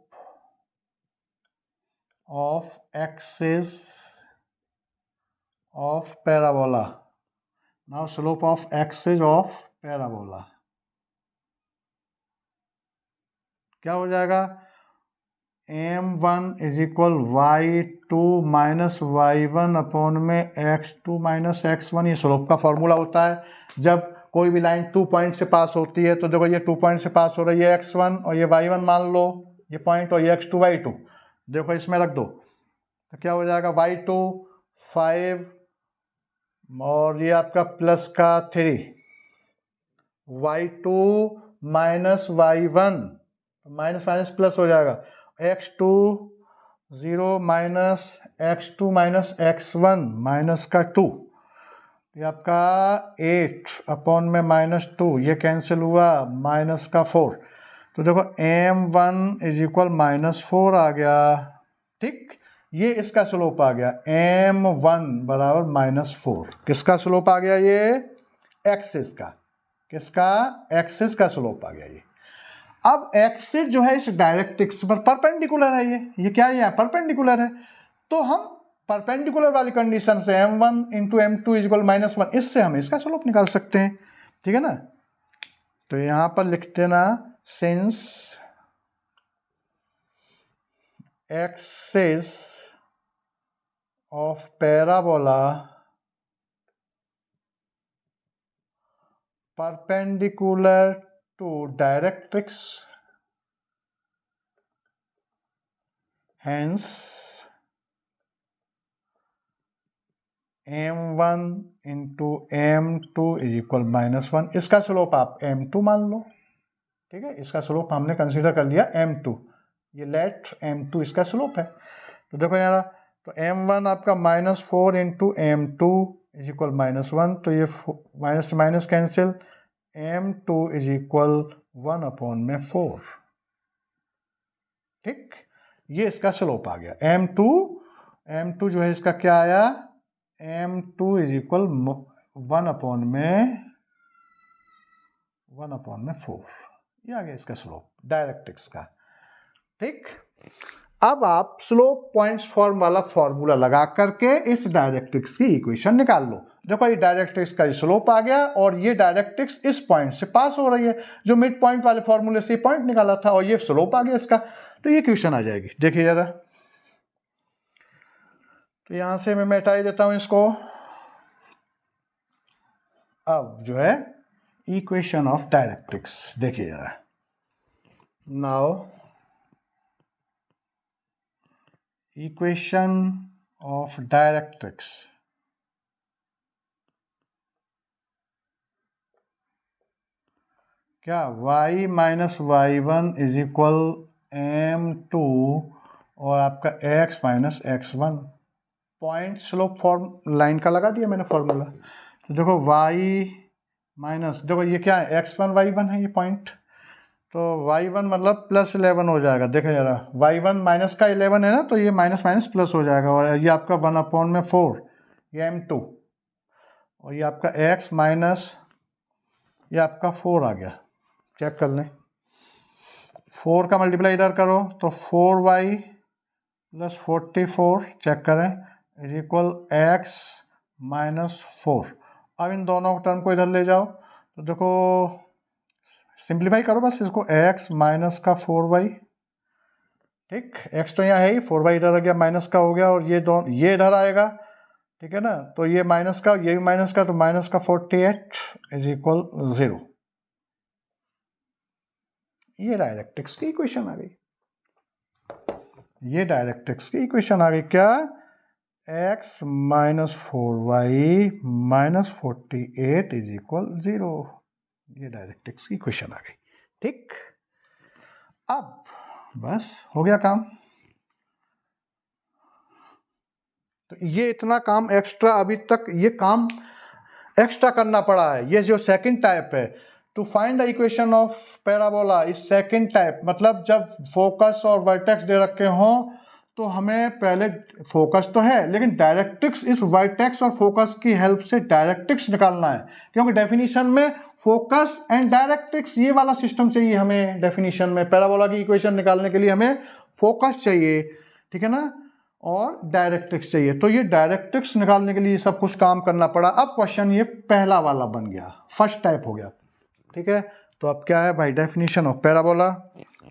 of axis of parabola. Now slope of axis of parabola क्या हो जाएगा? m1 is equal y2 minus y1 upon में x2 माइनस x1। ये स्लोप का फॉर्मूला होता है जब कोई भी लाइन 2 पॉइंट से पास होती है। तो देखो ये 2 पॉइंट से पास हो रही है, x1 और ये y1 मान लो ये पॉइंट, और ये x2 y2 देखो इसमें रख दो, तो क्या हो जाएगा? y2 5 और ये आपका प्लस का 3, y2 minus y1, minus minus plus हो जाएगा, x2 0 minus x2 minus x1 minus का 2, ये आपका 8 अपॉन में माइनस 2, ये कैंसिल हुआ, माइनस का 4। तो देखो m1 इज इक्वल माइनस 4 आ गया। ठीक, ये इसका स्लोप आ गया, m1 बराबर माइनस 4। किसका स्लोप आ गया? ये एक्सिस का। किसका? एक्सिस का स्लोप आ गया ये। अब एक्सिस जो है इस डायरेक्ट्रिक्स पर परपेंडिकुलर है, ये क्या है? यहाँ परपेंडिकुलर है। तो हम परपेंडिकुलर वाली कंडीशन से m1 into m2 equal minus 1, इससे हम इसका स्लोप निकाल सकते हैं। ठीक है ना? तो यहां पर लिख देना, since axis of parabola perpendicular to directrix, hence m1 into m2 is equal minus 1। इसका स्लोप आप m2 मान लो। ठीक है, इसका स्लोप हमने कंसीडर कर लिया m2, ये लेट m2 इसका स्लोप है। तो देखो यार, तो m1 आपका minus 4 into m2 is equal minus 1, तो ये minus minus cancel, m2 is equal 1 upon में 4। ठीक, ये इसका स्लोप आ गया। m2 जो है इसका क्या आया? m2 इज इक्वल 1 अपॉन में 4, ये आ गया इसका स्लोप डायरेक्ट्रिक्स का। ठीक, अब आप स्लोप पॉइंट्स फॉर्म वाला फॉर्मूला लगा करके इस डायरेक्ट्रिक्स की इक्वेशन निकाल लो। देखो ये डायरेक्ट्रिक्स का स्लोप आ गया और ये डायरेक्ट्रिक्स इस पॉइंट से पास हो रही है, जो मिड पॉइंट वाले फॉर्मूले से पॉइंट निकाला था, और ये स्लोप आ गया इसका। तो ये इक्वेशन आ जाएगी। देखिए जरा, तो यहां से मैं मिटा ही देता हूं इसको। अब जो है इक्वेशन ऑफ डायरेक्ट्रिक्स, देखिए जरा, नाउ इक्वेशन ऑफ डायरेक्ट्रिक्स, क्या y minus y1 is equal m2 और आपका x minus x1, point slope form line का लगा दिया मैंने फॉर्मूला। तो देखो y माइनस, देखो ये क्या है? x1 y1 है ये पॉइंट, तो y1 मतलब प्लस 11 हो जाएगा। देखो जरा, y1 माइनस का 11 है ना, तो ये माइनस माइनस प्लस हो जाएगा, और ये आपका 1 अपॉन में 4, ये m2, और ये आपका x माइनस ये आपका 4 आ गया। चेक कर लें, 4 का मल्टीप्लाई इधर करो तो 4y प्लस 44, चेक करें, इज इक्वल x माइनस 4। अब इन दोनों टर्म को इधर ले जाओ, तो देखो सिंप्लीफाई करो बस इसको, x माइनस का 4y। ठीक, x तो यहाँ है ही, 4y इधर आ गया, माइनस का हो गया, और ये दोनों ये इधर आएगा। ठीक है ना, तो ये माइनस का, ये भी माइनस का, तो माइनस का 48 इज इक्वल 0। ये डायरेक्ट्रिक्स की इक्वेशन आ गई। ये डायरेक्ट्रिक्स की इक्वेशन आ गई, क्या? x minus 4y minus 48 is equal 0। ये डायरेक्ट्रिक्स की इक्वेशन आ गई। ठीक, अब बस हो गया काम। तो ये इतना काम एक्स्ट्रा अभी तक ये काम एक्स्ट्रा करना पड़ा है। ये जो सेकंड टाइप है, to find the equation of parabola इस सेकंड टाइप, मतलब जब फोकस और वर्टेक्स दे रखे हों तो हमें पहले फोकस तो है, लेकिन डायरेक्ट्रिक्स इस वर्टेक्स और फोकस की हेल्प से डायरेक्ट्रिक्स निकालना है, क्योंकि डेफिनेशन में फोकस एंड डायरेक्ट्रिक्स ये वाला सिस्टम चाहिए हमें। डेफिनेशन में पैराबोला की इक्वेशन निकालने के लिए हमें फोकस चाहिए, ठीक है ना, और डायरेक्ट्रिक्स चाहिए। तो ये डायरेक्ट्रिक्स निकालने के लिए सब कुछ काम करना पड़ा। अब क्वेश्चन ये पहला वाला बन गया, फर्स्ट टाइप हो गया। ठीक है, तो अब क्या है भाई? डेफिनेशन ऑफ पैराबोला,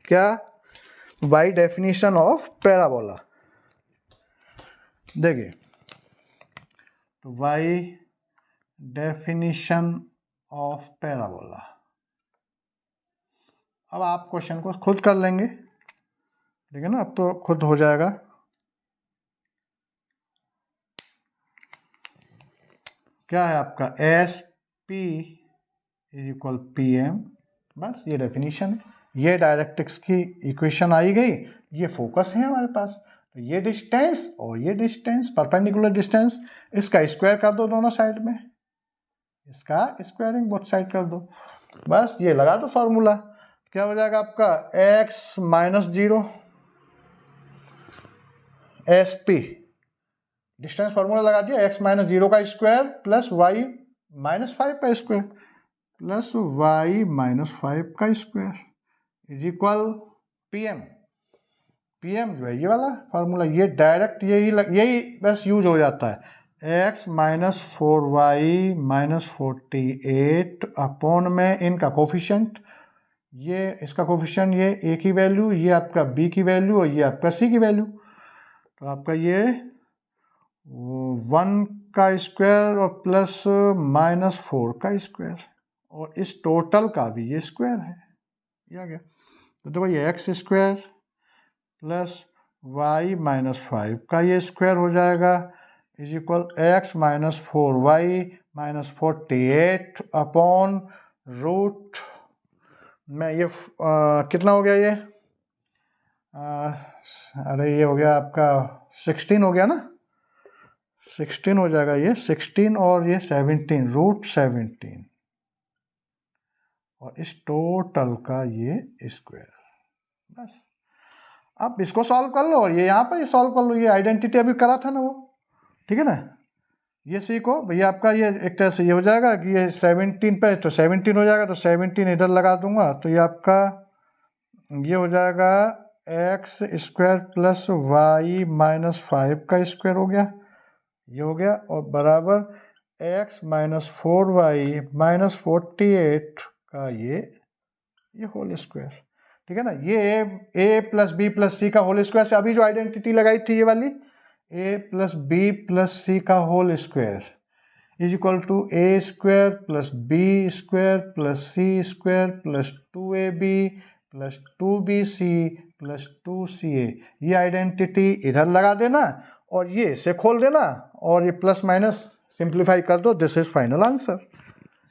क्या? बाय डेफिनेशन ऑफ पैराबोला, देखिए, तो बाय डेफिनेशन ऑफ पैराबोला, अब आप क्वेश्चन को खुद कर लेंगे, ठीक है ना, अब तो खुद हो जाएगा। क्या है आपका S P is equal P M, बस ये डेफिनेशन है। ये डायरेक्ट्रिक्स की इक्वेशन आई गई, ये फोकस है हमारे पास, तो ये डिस्टेंस और ये डिस्टेंस परपेंडिकुलर डिस्टेंस, इसका स्क्वायर कर दो दोनों साइड में, इसका स्क्वायरिंग बोथ साइड कर दो, बस ये लगा दो फॉर्मूला। क्या हो जाएगा आपका x minus 0 S P, distance formula लगा दिया, x माइनस 0 का स्क्वायर प्लस y माइनस 5 का स्क्वायर प्लस y माइनस 5 का square is equal pm। pm जो है ये वाला फॉर्मूला, ये डायरेक्ट यही बस यूज हो जाता है, x minus 4y minus 48 upon में इनका कोफिशिएंट, ये इसका कोफिशिएंट, ये a की वैल्यू, ये आपका b की वैल्यू और ये आपका c की वैल्यू, तो आपका ये 1 का स्क्वायर और प्लस माइनस 4 का स्क्वायर और इस टोटल का भी ये स्क्वायर है, ये आ गया। तो देखो ये x square plus y minus 5 का ये स्क्वायर हो जाएगा is equal x minus 4y minus 48 upon root में ये कितना हो गया ये अरे ये हो गया आपका 16 हो गया ना, 16 हो जाएगा ये 16 और ये 17 रूट 17 और इस टोटल का ये स्क्वायर, बस। अब इसको सॉल्व कर लो और ये यहाँ पर सॉल्व कर लो, ये आइडेंटिटी अभी करा था ना वो, ठीक है ना। ये सीखो भैया, आपका ये एक तरह से ये हो जाएगा कि ये 17 पे तो 17 हो जाएगा, तो 17 इधर लगा दूंगा, तो ये आपका ये हो जाएगा x square plus y minus 5 का स्क्वायर हो गया, ये हो गया, और बराबर एक्स माइनस 4y माइनस 48 का ये होल स्क्वायर, ठीक है ना। ये a plus B plus C का होल स्क्वायर से अभी जो आइडेंटिटी लगाई थी ये वाली, a plus B plus C का whole square is equal to A square plus B square plus C square plus 2ab plus 2bc plus 2ca। ये आइडेंटिटी इधर लगा देना और ये से खोल देना और ये प्लस माइनस सिंप्लीफाई कर दो, दिस इज फाइनल आंसर।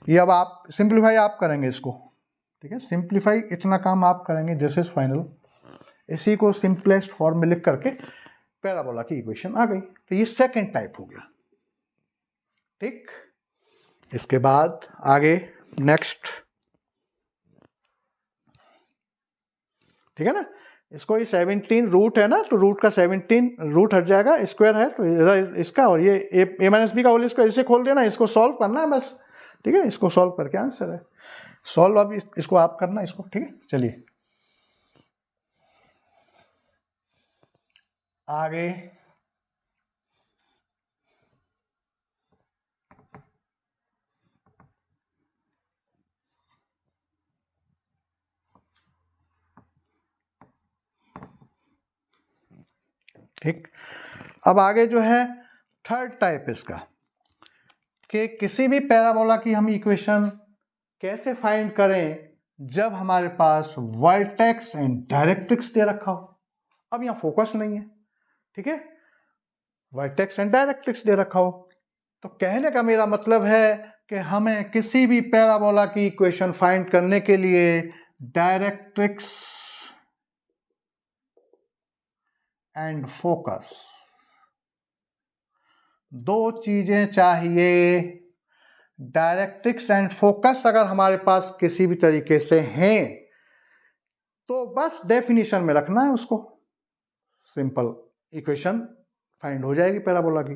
ये अब आप सिंप्लीफाई आप करेंगे इसको, ठीक है, सिंप्लीफाई इतना काम आप करेंगे, दिस इज फाइनल। इसी को सिंपलेस्ट फॉर्म में लिख करके पैराबोला की इक्वेशन आ गई, तो ये सेकंड टाइप हो गया, ठीक। इसके बाद आगे नेक्स्ट, ठीक है ना। इसको ये 17 रूट है ना, तो रूट का 17 रूट हट जाएगा, स्क्वायर है तो इसका, और ये ए माइनस बी का होल स्क्वायर, इसे खोल देना, इसको सॉल्व करना है बस, ठीक है। इसको सॉल्व करके आंसर है, सॉल्व अब इसको आप करना इसको, ठीक है। चलिए आगे, ठीक। अब आगे जो है थर्ड टाइप इसका, कि किसी भी पैराबोला की हम इक्वेशन कैसे फाइंड करें जब हमारे पास वर्टेक्स एंड डायरेक्ट्रिक्स दे रखा हो। अब यहां फोकस नहीं है, ठीक है, वर्टेक्स एंड डायरेक्ट्रिक्स दे रखा हो, तो कहने का मेरा मतलब है कि हमें किसी भी पैराबोला की इक्वेशन फाइंड करने के लिए डायरेक्ट्रिक्स एंड फोकस दो चीजें चाहिए। डायरेक्ट्रिक्स एंड फोकस अगर हमारे पास किसी भी तरीके से हैं तो बस डेफिनेशन में रखना है उसको, सिंपल इक्वेशन फाइंड हो जाएगी पैराबोला की,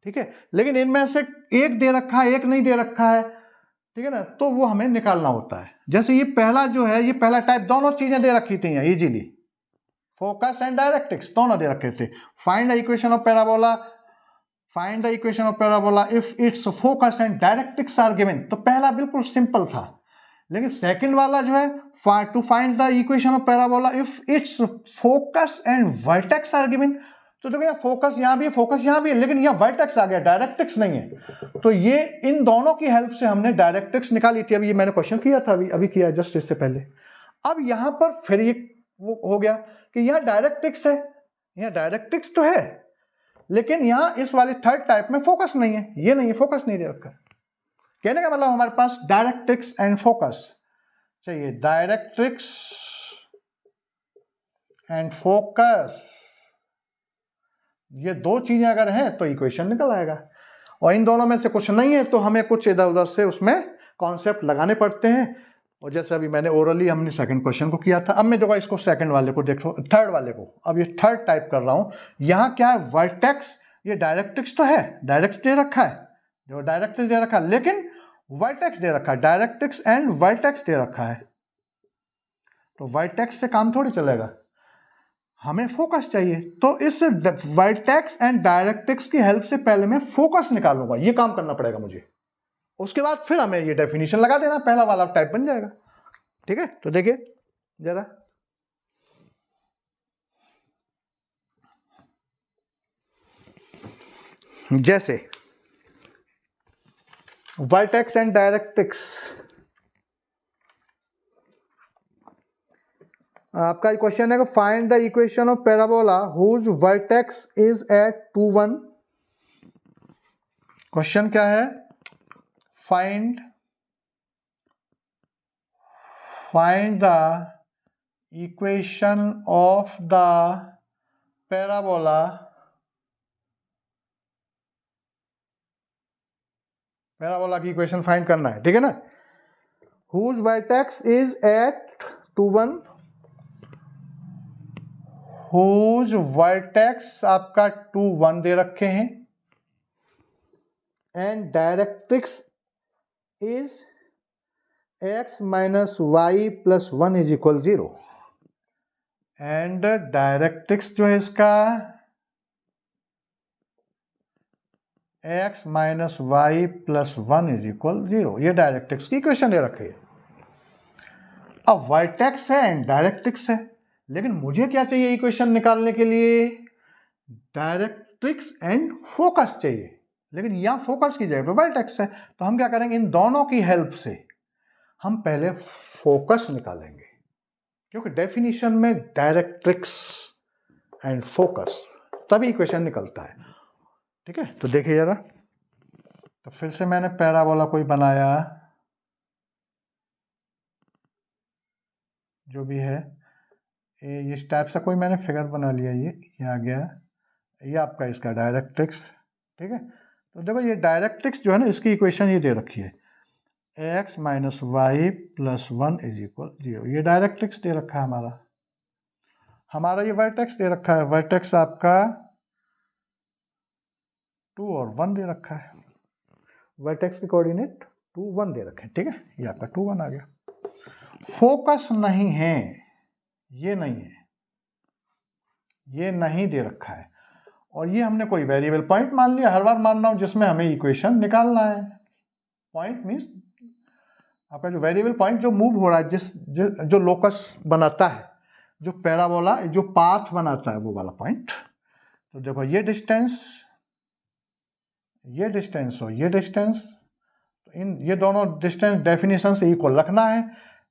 ठीक है। लेकिन इनमें से एक दे रखा है, एक नहीं दे रखा है, ठीक है ना, तो वो हमें निकालना होता है। जैसे ये पहला जो है, ये पहला टाइप, दोनों चीजें दे रखी थी यहाँ इजीली, फोकस एंड डायरेक्ट्रिक्स दोनों दे रखे थे। Find the equation of parabola, find the equation of parabola if its focus and directrix are given, तो पहला बिल्कुल सिंपल था। लेकिन सेकंड वाला जो है, to find the equation of parabola if its focus and vertex are given, तो देखो यहाँ फोकस यहाँ भी है, फोकस यहाँ भी है, लेकिन यहाँ वर्टेक्स आ गया, डायरेक्ट्रिक्स नहीं है। तो ये इन दोनों की हेल्प से हमने डायरेक्ट्रिक्स निकाली थी। अभी ये मैंने क्वेश्चन किया था, अभी किया जस्ट इससे पहले। अब यहाँ पर फिर ये वो हो गया कि यहाँ डायरेक्ट्रिक्स है, यहाँ डायरेक्ट्रिक्स तो है, लेकिन यहां इस वाले थर्ड टाइप में फोकस नहीं है, ये नहीं है, फोकस नहीं दे रखा है। कहने का मतलब हमारे पास डायरेक्ट्रिक्स एंड फोकस चाहिए, डायरेक्ट्रिक्स एंड फोकस, ये दो चीजें अगर हैं तो इक्वेशन निकल आएगा। और इन दोनों में से कुछ नहीं है तो हमें कुछ इधर उधर से उसमें कॉन्सेप्ट लगाने पड़ते हैं। और जैसे अभी मैंने ओरली हमने सेकंड क्वेश्चन को किया था, अब मैं देखो इसको सेकंड वाले को देखो, थर्ड वाले को, अब ये थर्ड टाइप कर रहा हूं। यहां क्या है, वर्टेक्स, ये डायरेक्ट्रिक्स तो है, डायरेक्ट्रिक्स दे रखा है, जो डायरेक्ट्रिक्स दे रखा है, लेकिन वर्टेक्स दे रखा है, डायरेक्ट्रिक्स एंड वर्टेक्स दे रखा है। तो वर्टेक्स से काम थोड़ी चलेगा, हमें फोकस चाहिए। तो इस वर्टेक्स एंड डायरेक्ट्रिक्स की हेल्प से पहले मैं फोकस निकालूंगा, ये काम करना पड़ेगा मुझे। उसके बाद फिर हमें ये डेफिनेशन लगा देना, पहला वाला टाइप बन जाएगा। ठीक है, तो देखिए जरा, जैसे वर्टेक्स एंड डायरेक्ट्रिक्स, आपका क्वेश्चन है कि find the equation of parabola whose vertex is at 2 1। Question क्या है, find the equation of the parabola की इक्वेशन फाइंड करना है, ठीक है ना। Whose vertex is at 2 1, whose vertex आपका 2 1 दे रखे हैं, and directrix is x minus y plus 1 is equal 0। And directrix जो है इसका x minus y plus 1 is equal 0, ये डायरेक्ट्रिक्स की इक्वेशन दे रखी है। अब वर्टेक्स है एंड डायरेक्ट्रिक्स है, लेकिन मुझे क्या चाहिए इक्वेशन निकालने के लिए, डायरेक्ट्रिक्स एंड फोकस चाहिए। लेकिन यहां फोकस की जगह पे वर्टेक्स है, तो हम क्या करेंगे, इन दोनों की हेल्प से हम पहले फोकस निकालेंगे, क्योंकि डेफिनेशन में डायरेक्ट्रिक्स एंड फोकस तभी इक्वेशन निकलता है। ठीक है, तो देखिए जरा, तो फिर से मैंने पैराबोला कोई बनाया, जो भी है इस टाइप से कोई मैंने फिगर बना लिया, ये आ गया, ये आपका इसका डायरेक्ट्रिक्स। ठीक है, तो देखो ये डायरेक्ट्रिक्स जो है ना, इसकी इक्वेशन ये दे रखी है, x minus y plus 1 is equal 0, ये डायरेक्ट्रिक्स दे रखा है हमारा ये वर्टेक्स दे रखा है, वर्टेक्स आपका 2 और 1 दे रखा है, वर्टेक्स के कोऑर्डिनेट 2 1 दे रखे हैं। ठीक है, ये आपका 2 1 आ गया। फोकस नहीं है, ये नहीं है, ये नहीं दे रखा है, और ये हमने कोई वेरिएबल पॉइंट मान लिया, हर बार मान रहा हूं जिसमें हमें इक्वेशन निकालना है। पॉइंट मीन्स आपका जो वेरिएबल पॉइंट जो मूव हो रहा है, जो लोकस बनाता है, जो पैराबोला जो पाथ बनाता है, वो वाला पॉइंट। तो देखो ये डिस्टेंस और ये डिस्टेंस, तो इन ये दोनों डिस्टेंस डेफिनेशन से इक्वल रखना है,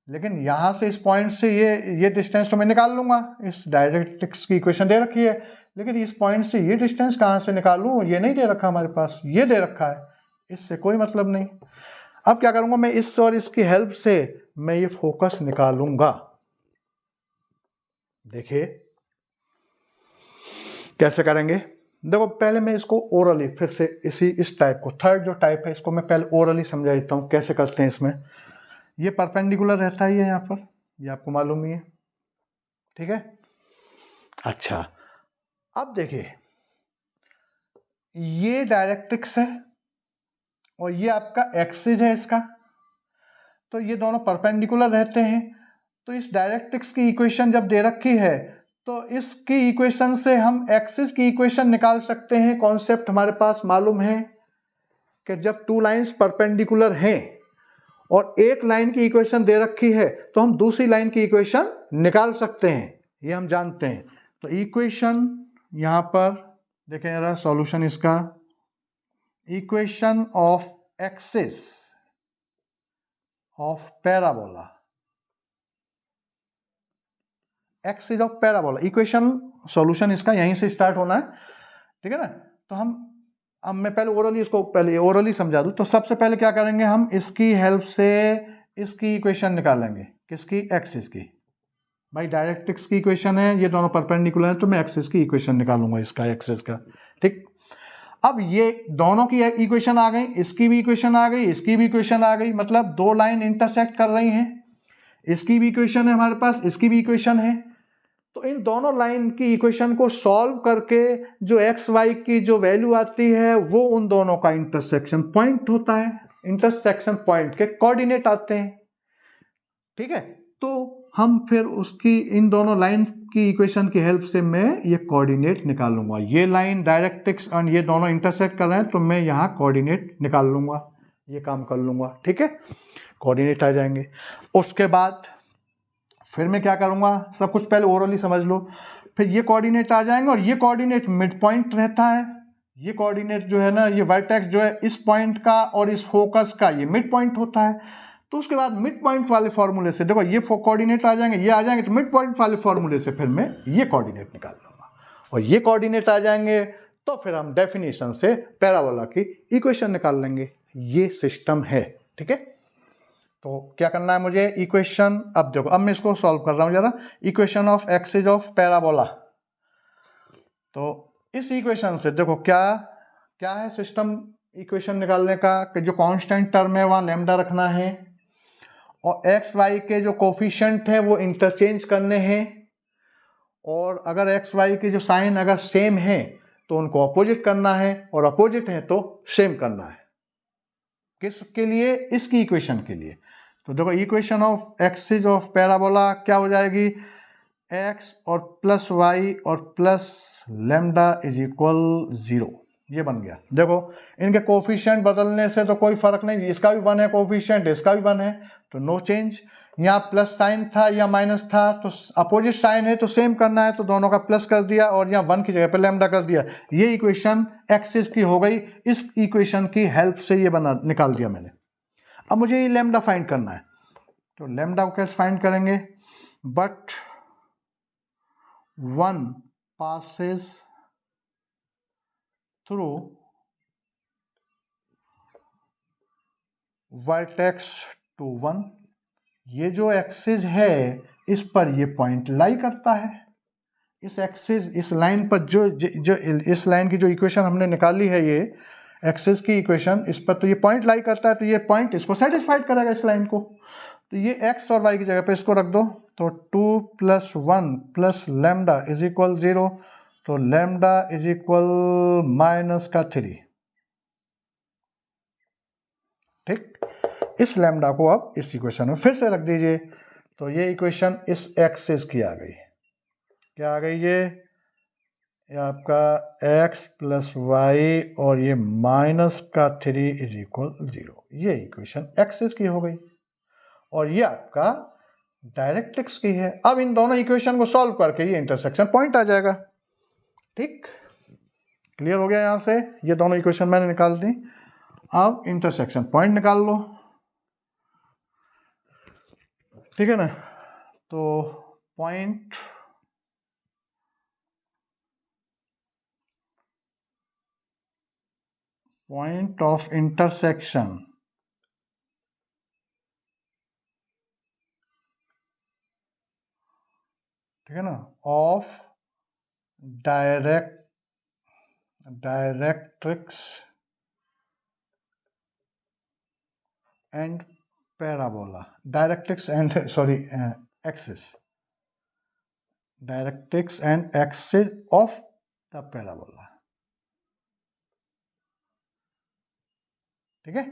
लेकिन यहां से इस पॉइंट से ये डिस्टेंस तो मैं निकाल लूंगा, इस डायरेक्ट्रिक्स की इक्वेशन दे रखी है, लेकिन इस पॉइंट से ये डिस्टेंस कहां से निकालूं, ये नहीं दे रखा हमारे पास, ये दे रखा है, इससे कोई मतलब नहीं। अब क्या करूंगा मैं, इस और इसकी हेल्प से मैं ये फोकस निकालूंगा। देखिए कैसे करेंगे, देखो पहले मैं इसको ओरली फिर से इस टाइप को, थर्ड जो टाइप है इसको मैं पहले ओरली समझा देता हूं कैसे करते हैं। इसमें ये परपेंडिकुलर रहता है, ये यहां पर, ये आपको मालूम ही है। ठीक है, अच्छा अब देखिए ये डायरेक्ट्रिक्स है और ये आपका एक्सिस है इसका, तो ये दोनों परपेंडिकुलर रहते हैं। तो इस डायरेक्ट्रिक्स की इक्वेशन जब दे रखी है, तो इसकी इक्वेशन से हम एक्सिस की इक्वेशन निकाल सकते हैं। कॉन्सेप्ट हमारे पास मालूम है कि जब 2 लाइंस परपेंडिकुलर हैं और एक लाइन की इक्वेशन दे रखी है, तो हम दूसरी लाइन की इक्वेशन निकाल सकते हैं, ये हम जानते हैं। तो इक्वेशन यहां पर देखें जरा, सॉल्यूशन इसका, equation of axis of parabola, axis of parabola, equation solution इसका यहीं से स्टार्ट होना है। ठीक है ना। तो अब मैं पहले ओरली समझा दूं। तो सबसे पहले क्या करेंगे, हम इसकी हेल्प से इसकी इक्वेशन निकालेंगे, किसकी, एक्सिस की। भाई डायरेक्ट्रिक्स की इक्वेशन है, ये दोनों परपेंडिकुलर है, तो मैं एक्सिस की इक्वेशन निकालूंगा, इसका एक्सिस का। ठीक, अब ये दोनों की इक्वेशन आ गई, इसकी भी इक्वेशन आ गई, इसकी भी इक्वेशन आ गई, मतलब दो लाइन इंटरसेक्ट कर रही हैं। इसकी भी इक्वेशन है हमारे पास, इसकी भी इक्वेशन है। तो इन दोनों लाइन की इक्वेशन को सॉल्व करके जो एक्स वाई की जो वैल्यू आती है वो उन दोनों का इंटरसेक्शन पॉइंट होता है। इंटरसेक्शन पॉइंट के कोऑर्डिनेट आते हैं। ठीक है, तो हम फिर उसकी इन दोनों लाइन की इक्वेशन की हेल्प से मैं ये कोऑर्डिनेट निकालूंगा। ये लाइन डायरेक्ट्रिक्स और ये दोनों इंटरसेक्ट कर रहे हैं, तो मैं यहाँ कोऑर्डिनेट निकाल लूंगा, ये काम कर लूंगा। ठीक है, कोऑर्डिनेट आ जाएंगे। उसके बाद फिर मैं क्या करूंगा, सब कुछ पहले ओरली समझ लो। फिर ये कोऑर्डिनेट आ जाएंगे और ये कोऑर्डिनेट मिड पॉइंट रहता है। ये कोऑर्डिनेट जो है ना, ये वर्टेक्स जो है इस पॉइंट का और इस फोकस का ये मिड पॉइंट होता है। तो उसके बाद मिड पॉइंट वाले फॉर्मूले से देखो, ये कोऑर्डिनेट आ जाएंगे, ये आ जाएंगे, तो मिड पॉइंट वाले फॉर्मूले से फिर मैं ये कोऑर्डिनेट निकाल लूंगा और ये कोऑर्डिनेट आ जाएंगे, तो फिर हम डेफिनेशन से पैराबोला की इक्वेशन निकाल लेंगे। ये सिस्टम है। ठीक है, तो क्या करना है मुझे, इक्वेशन, अब देखो, अब मैं इसको सॉल्व कर रहा हूं जरा। Equation of axis of parabola. तो इस इक्वेशन से देखो क्या क्या है सिस्टम इक्वेशन निकालने का, कि जो कांस्टेंट टर्म है वहां लैम्डा रखना है और एक्स वाई के जो कोफिशिएंट हैं वो इंटरचेंज करने हैं, और अगर एक्स वाई के जो साइन अगर सेम है तो उनको अपोजिट करना है, और अपोजिट है तो सेम करना है। किसके लिए, इसकी इक्वेशन के लिए। तो देखो, equation of axis of parabola क्या हो जाएगी, एक्स और प्लस वाई और प्लस लैम्डा इज इक्वल 0। ये बन गया। देखो, इनके कोफिशिएंट बदलने से तो कोई फर्क नहीं, इसका भी 1 है कोफिशिएंट, इसका भी 1 है, तो नो चेंज। यहाँ प्लस साइन था या माइनस था, तो अपोजिट साइन है तो सेम करना है, तो दोनों का प्लस कर दिया और यहाँ 1 की जगह पे लैम्डा कर दिया। ये इक्वेशन एक्सिस की हो गई। इस इक्वेशन की हेल्प से ये निकाल दिया मैंने। अब मुझे ये लैम्डा फाइंड करना है, तो लैम्डा को कैसे फाइंड करेंगे, but 1 passes through vertex to 1। ये जो एक्सिस है इस पर ये पॉइंट लाई करता है। इस एक्सिस, इस लाइन पर जो इस लाइन की जो इक्वेशन हमने निकाली है, ये एक्सिस की इक्वेशन, इस पर तो ये पॉइंट लाई करता है, तो ये पॉइंट इसको सेटिस्फाइड करेगा, इस लाइन को। तो ये x और y की जगह पे इसको रख दो, तो 2 + 1 + लैम्डा इज इक्वल 0, तो लैम्डा इज इक्वल -3। ठीक, इस लैम्डा को अब इस इक्वेशन में फिर से रख दीजिए, तो ये इक्वेशन इस एक्सिस की आ गई। क्या आ गई, ये आपका x + y और ये -3 इज इक्वल 0। ये इक्वेशन एक्सिस की हो गई और ये आपका डायरेक्ट्रिक्स की है। अब इन दोनों इक्वेशन को सॉल्व करके ये इंटरसेक्शन पॉइंट आ जाएगा। ठीक, क्लियर हो गया। यहां से ये दोनों इक्वेशन मैंने निकाल दी। अब इंटरसेक्शन पॉइंट निकाल लो। ठीक है ना, तो पॉइंट ऑफ इंटरसेक्शन ठीक है ना, of directrix and parabola, directrix and axis, directrix and axis of the parabola. ठीक है,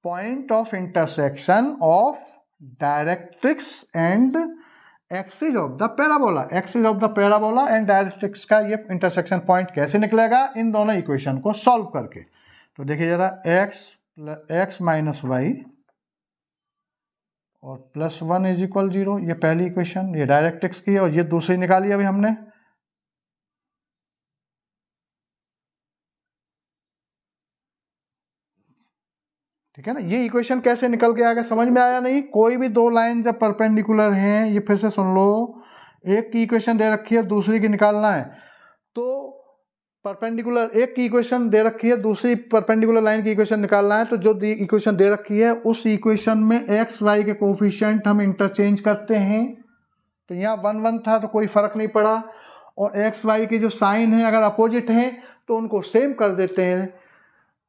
point of intersection of directrix and axis of the parabola. Axis of the parabola and directrix का ये intersection point कैसे निकलेगा, इन दोनों equation को solve करके। तो देखिए जरा, x - y और +1 इज इक्वल 0, ये पहली इक्वेशन, ये डायरेक्ट्रिक्स की है, और ये दूसरी निकाली अभी हमने। ठीक है ना, ये इक्वेशन कैसे निकल के आएगा, समझ में आया नहीं। कोई भी दो लाइन जब परपेंडिकुलर हैं, ये फिर से सुन लो, एक की इक्वेशन दे रखी है, दूसरी की निकालना है, तो परपेंडिकुलर एक की इक्वेशन दे रखी है, दूसरी परपेंडिकुलर लाइन की इक्वेशन निकालना है, तो जो इक्वेशन दे रखी है उस इक्वेशन में एक्स वाई के कोफिशिएंट हम इंटरचेंज करते हैं। तो यहाँ 1 1 था तो कोई फर्क नहीं पड़ा, और एक्स वाई की जो साइन है अगर अपोजिट है तो उनको सेम कर देते हैं,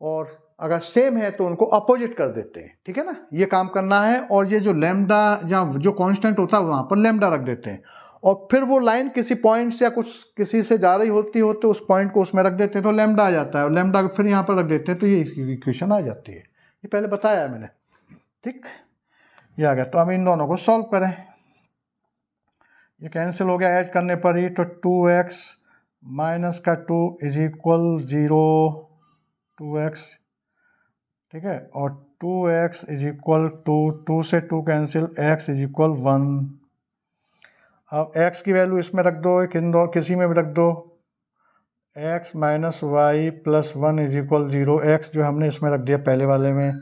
और अगर सेम है तो उनको अपोजिट कर देते हैं। ठीक है ना, ये काम करना है। और ये जो लैम्डा या जो कांस्टेंट होता है वहाँ पर लैम्डा रख देते हैं, और फिर वो लाइन किसी पॉइंट से या कुछ किसी से जा रही होती हो तो उस पॉइंट को उसमें रख देते हैं, तो लैम्डा आ जाता है, और लैम्डा फिर यहाँ पर रख देते हैं, तो ये इक्वेशन आ जाती है। ये पहले बताया है मैंने। ठीक, ये आ गया। तो हम इन दोनों को सॉल्व करें। ये कैंसिल हो गया ऐड करने पर ही, तो 2x माइनस का 2 इज इक्वल 0, 2x। ठीक है, और 2x इज इक्वल टू 2 से 2 कैंसिल, x इज इक्वल 1। अब x की वैल्यू इसमें रख दो, किसी में भी रख दो। x minus y plus 1 is equal 0, x जो हमने इसमें रख दिया पहले वाले में,